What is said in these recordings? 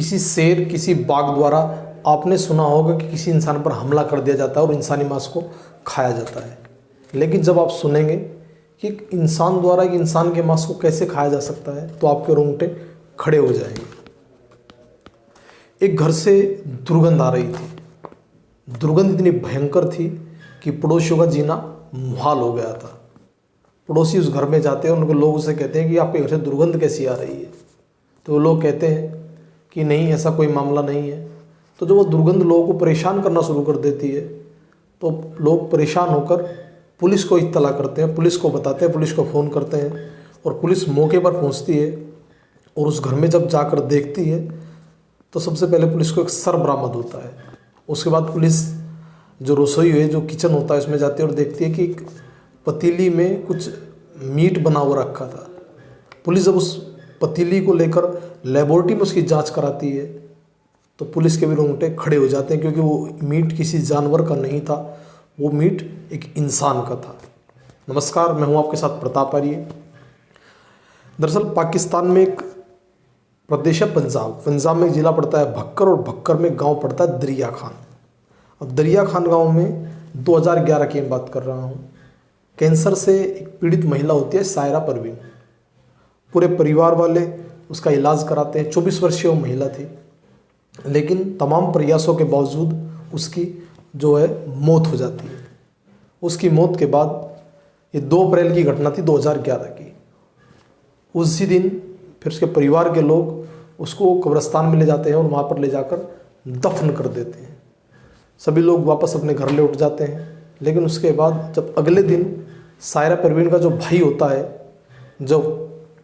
किसी शेर, किसी बाघ द्वारा आपने सुना होगा कि किसी इंसान पर हमला कर दिया जाता है और इंसानी मांस को खाया जाता है। लेकिन जब आप सुनेंगे कि एक इंसान द्वारा एक इंसान के मांस को कैसे खाया जा सकता है तो आपके रोंगटे खड़े हो जाएंगे। एक घर से दुर्गंध आ रही थी। दुर्गंध इतनी भयंकर थी कि पड़ोसियों का जीना मुहाल हो गया था। पड़ोसी उस घर में जाते हैं, उनको लोग उसे कहते हैं कि आपके घर से दुर्गंध कैसी आ रही है। तो वो लोग कहते हैं कि नहीं, ऐसा कोई मामला नहीं है। तो जब वो दुर्गंध लोगों को परेशान करना शुरू कर देती है तो लोग परेशान होकर पुलिस को इत्तला करते हैं, पुलिस को बताते हैं, पुलिस को फ़ोन करते हैं और पुलिस मौके पर पहुंचती है और उस घर में जब जाकर देखती है तो सबसे पहले पुलिस को एक सर बरामद होता है। उसके बाद पुलिस जो रसोई है, जो किचन होता है, उसमें जाती है और देखती है कि एक पतीली में कुछ मीट बना हुआ रखा था। पुलिस जब उस पतीली को लेकर लेबोरेटरी में उसकी जांच कराती है तो पुलिस के भी रोंगटे खड़े हो जाते हैं, क्योंकि वो मीट किसी जानवर का नहीं था, वो मीट एक इंसान का था। नमस्कार, मैं हूं आपके साथ प्रताप आर्य। दरअसल पाकिस्तान में एक प्रदेश है पंजाब में एक ज़िला पड़ता है भक्कर, और भक्कर में गांव पड़ता है दरिया खान। अब दरिया खान गाँव में 2011 की मैं बात कर रहा हूँ। कैंसर से एक पीड़ित महिला होती है सायरा परवीन। पूरे परिवार वाले उसका इलाज कराते हैं। 24 वर्षीय वो महिला थी, लेकिन तमाम प्रयासों के बावजूद उसकी जो है मौत हो जाती है। उसकी मौत के बाद, ये 2 अप्रैल की घटना थी 2011 की। उसी दिन फिर उसके परिवार के लोग उसको कब्रिस्तान में ले जाते हैं और वहाँ पर ले जाकर दफन कर देते हैं। सभी लोग वापस अपने घर लौट जाते हैं। लेकिन उसके बाद जब अगले दिन सायरा परवीन का जो भाई होता है, जब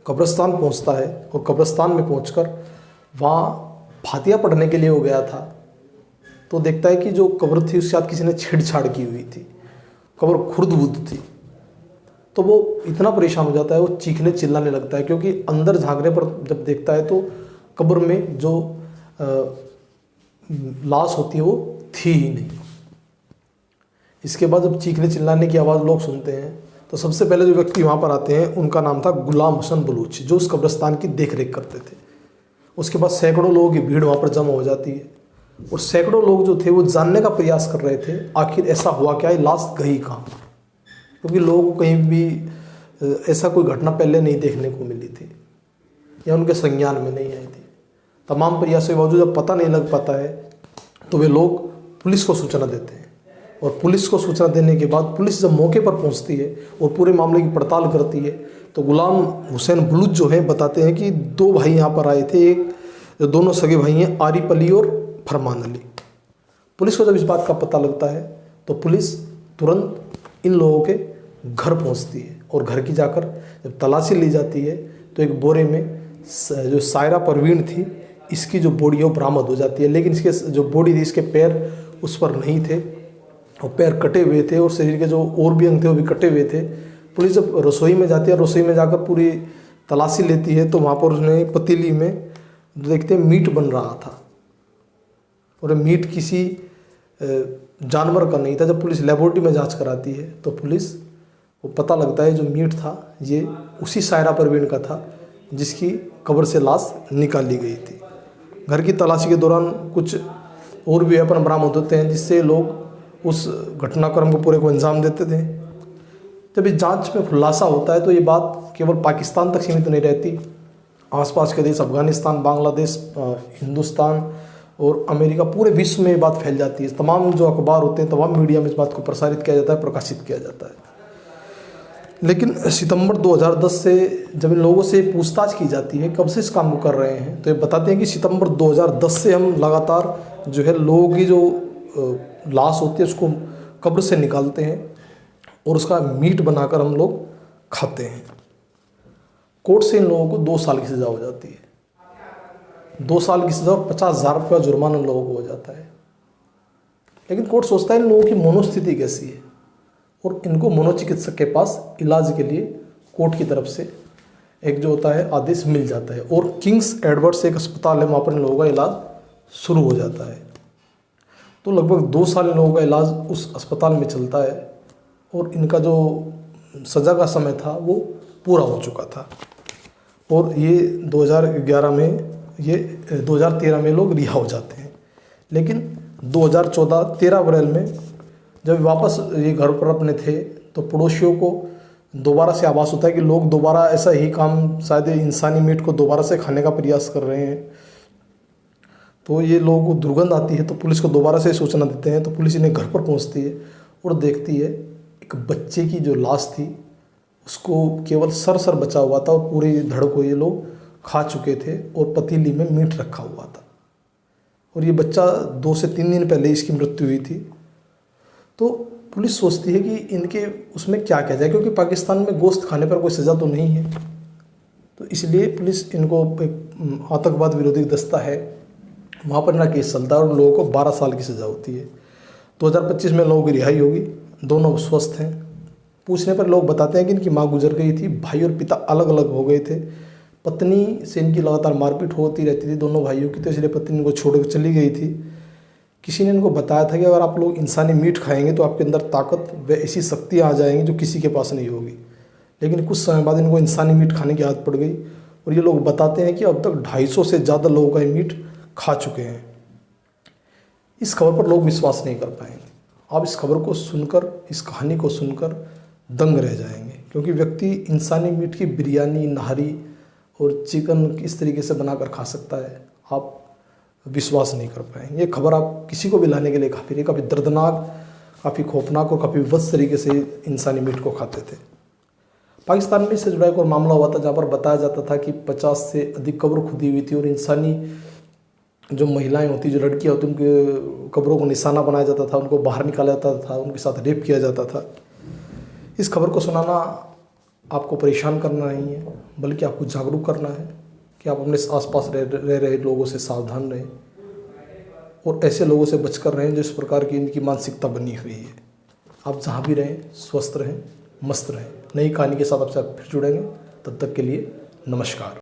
कब्रिस्तान पहुंचता है और कब्रिस्तान में पहुंचकर वहाँ फातिया पढ़ने के लिए हो गया था, तो देखता है कि जो कब्र थी उसके साथ किसी ने छेड़छाड़ की हुई थी। कब्र खुर्द-बुर्द थी। तो वो इतना परेशान हो जाता है, वो चीखने चिल्लाने लगता है, क्योंकि अंदर झांकने पर जब देखता है तो कब्र में जो लाश होती है वो थी ही नहीं। इसके बाद जब चीखने चिल्लाने की आवाज़ लोग सुनते हैं तो सबसे पहले जो व्यक्ति वहाँ पर आते हैं उनका नाम था गुलाम हसन बलूच, जो उस कब्रिस्तान की देखरेख करते थे। उसके बाद सैकड़ों लोगों की भीड़ वहाँ पर जमा हो जाती है और सैकड़ों लोग जो थे वो जानने का प्रयास कर रहे थे आखिर ऐसा हुआ क्या है, लाश गई कहाँ। क्योंकि लोगों को कहीं भी ऐसा कोई घटना पहले नहीं देखने को मिली थी या उनके संज्ञान में नहीं आई थी। तमाम प्रयासों के बावजूद जब पता नहीं लग पाता है तो वे लोग पुलिस को सूचना देते हैं, और पुलिस को सूचना देने के बाद पुलिस जब मौके पर पहुंचती है और पूरे मामले की पड़ताल करती है तो गुलाम हुसैन बलूच जो है बताते हैं कि 2 भाई यहाँ पर आए थे। एक जो दोनों सगे भाई हैं, आरिफ अली और फरमान अली। पुलिस को जब इस बात का पता लगता है तो पुलिस तुरंत इन लोगों के घर पहुँचती है और घर की जाकर जब तलाशी ली जाती है तो एक बोरे में जो सायरा परवीन थी, इसकी जो बॉडी है वो बरामद हो जाती है। लेकिन इसके जो बॉडी थी, इसके पैर उस पर नहीं थे और पैर कटे हुए थे और शरीर के जो और भी अंग थे वो भी कटे हुए थे। पुलिस जब रसोई में जाती है, रसोई में जाकर पूरी तलाशी लेती है तो वहाँ पर उसने पतीली में देखते हैं मीट बन रहा था, और मीट किसी जानवर का नहीं था। जब पुलिस लेबोरेटरी में जांच कराती है तो पुलिस को पता लगता है जो मीट था ये उसी सायरा परवीन का था जिसकी कब्र से लाश निकाली गई थी। घर की तलाशी के दौरान कुछ और भी वेपन बरामद होते हैं जिससे लोग उस घटनाक्रम को पूरे को अंजाम देते थे। जब इस जांच में खुलासा होता है तो ये बात केवल पाकिस्तान तक सीमित नहीं रहती। आसपास के देश अफ़गानिस्तान, बांग्लादेश, हिंदुस्तान और अमेरिका, पूरे विश्व में ये बात फैल जाती है। तमाम जो अखबार होते हैं, तमाम मीडिया में इस बात को प्रसारित किया जाता है, प्रकाशित किया जाता है। लेकिन सितंबर 2010 से जब इन लोगों से पूछताछ की जाती है कब से इस काम को कर रहे हैं, तो ये बताते हैं कि सितंबर 2010 से हम लगातार जो है लोगों की जो लाश होती है उसको कब्र से निकालते हैं और उसका मीट बनाकर हम लोग खाते हैं। कोर्ट से इन लोगों को 2 साल की सज़ा हो जाती है। 2 साल की सज़ा और 50,000 रुपये जुर्माना लोगों को हो जाता है। लेकिन कोर्ट सोचता है इन लोगों की मनोस्थिति कैसी है और इनको मनोचिकित्सक के पास इलाज के लिए कोर्ट की तरफ से एक जो होता है आदेश मिल जाता है और किंग्स एडवर्ड से एक अस्पताल है, वहाँ पर इन लोगों का इलाज शुरू हो जाता है। तो लगभग 2 साल इन लोगों का इलाज उस अस्पताल में चलता है और इनका जो सज़ा का समय था वो पूरा हो चुका था। और ये 2011 में ये 2013 में लोग रिहा हो जाते हैं। लेकिन 2014 13 अप्रैल में जब वापस ये घर पर अपने थे तो पड़ोसियों को दोबारा से आभास होता है कि लोग दोबारा ऐसा ही काम, शायद इंसानी मीट को दोबारा से खाने का प्रयास कर रहे हैं। तो ये लोगों को दुर्गंध आती है तो पुलिस को दोबारा से सूचना देते हैं। तो पुलिस इन्हें घर पर पहुंचती है और देखती है एक बच्चे की जो लाश थी उसको केवल सर बचा हुआ था और पूरी धड़ को ये लोग खा चुके थे और पतीली में मीट रखा हुआ था। और ये बच्चा 2 से 3 दिन पहले इसकी मृत्यु हुई थी। तो पुलिस सोचती है कि इनके उसमें क्या किया जाए, क्योंकि पाकिस्तान में गोश्त खाने पर कोई सज़ा तो नहीं है। तो इसलिए पुलिस इनको एक आतंकवाद विरोधी दस्ता है वहाँ पर ना केस चलता है और लोगों को 12 साल की सज़ा होती है। 2025 में लोगों की रिहाई होगी, दोनों स्वस्थ हैं। पूछने पर लोग बताते हैं कि इनकी माँ गुजर गई थी, भाई और पिता अलग अलग हो गए थे, पत्नी से इनकी लगातार मारपीट होती रहती थी दोनों भाइयों की, तो इसलिए पत्नी इनको छोड़कर चली गई थी। किसी ने इनको बताया था कि अगर आप लोग इंसानी मीट खाएंगे तो आपके अंदर ताकत व ऐसी शक्तियाँ आ जाएंगी जो किसी के पास नहीं होगी। लेकिन कुछ समय बाद इनको इंसानी मीट खाने की आदत पड़ गई और ये लोग बताते हैं कि अब तक 250 से ज़्यादा लोगों का ये मीट खा चुके हैं। इस खबर पर लोग विश्वास नहीं कर पाएंगे। आप इस खबर को सुनकर, इस कहानी को सुनकर दंग रह जाएंगे, क्योंकि व्यक्ति इंसानी मीट की बिरयानी, नहारी और चिकन इस तरीके से बनाकर खा सकता है, आप विश्वास नहीं कर पाएंगे। ये खबर आप किसी को भी लाने के लिए काफ़ी दर्दनाक, काफ़ी खौफनाक और काफ़ी विवश तरीके से इंसानी मीट को खाते थे। पाकिस्तान में इससे जुड़ा एक और मामला हुआ था जहाँ पर बताया जाता था कि 50 से अधिक कब्र खुदी हुई थी और इंसानी जो महिलाएं होती, जो लड़कियां होती, उनके कब्रों को निशाना बनाया जाता था, उनको बाहर निकाला जाता था, उनके साथ रेप किया जाता था। इस खबर को सुनाना आपको परेशान करना नहीं है, बल्कि आपको जागरूक करना है कि आप अपने आसपास रह रहे लोगों से सावधान रहें और ऐसे लोगों से बचकर रहें जो इस प्रकार की इनकी मानसिकता बनी हुई है। आप जहाँ भी रहें स्वस्थ रहें, मस्त रहें। नई कहानी के साथ आपसे फिर जुड़ेंगे, तब तक के लिए नमस्कार।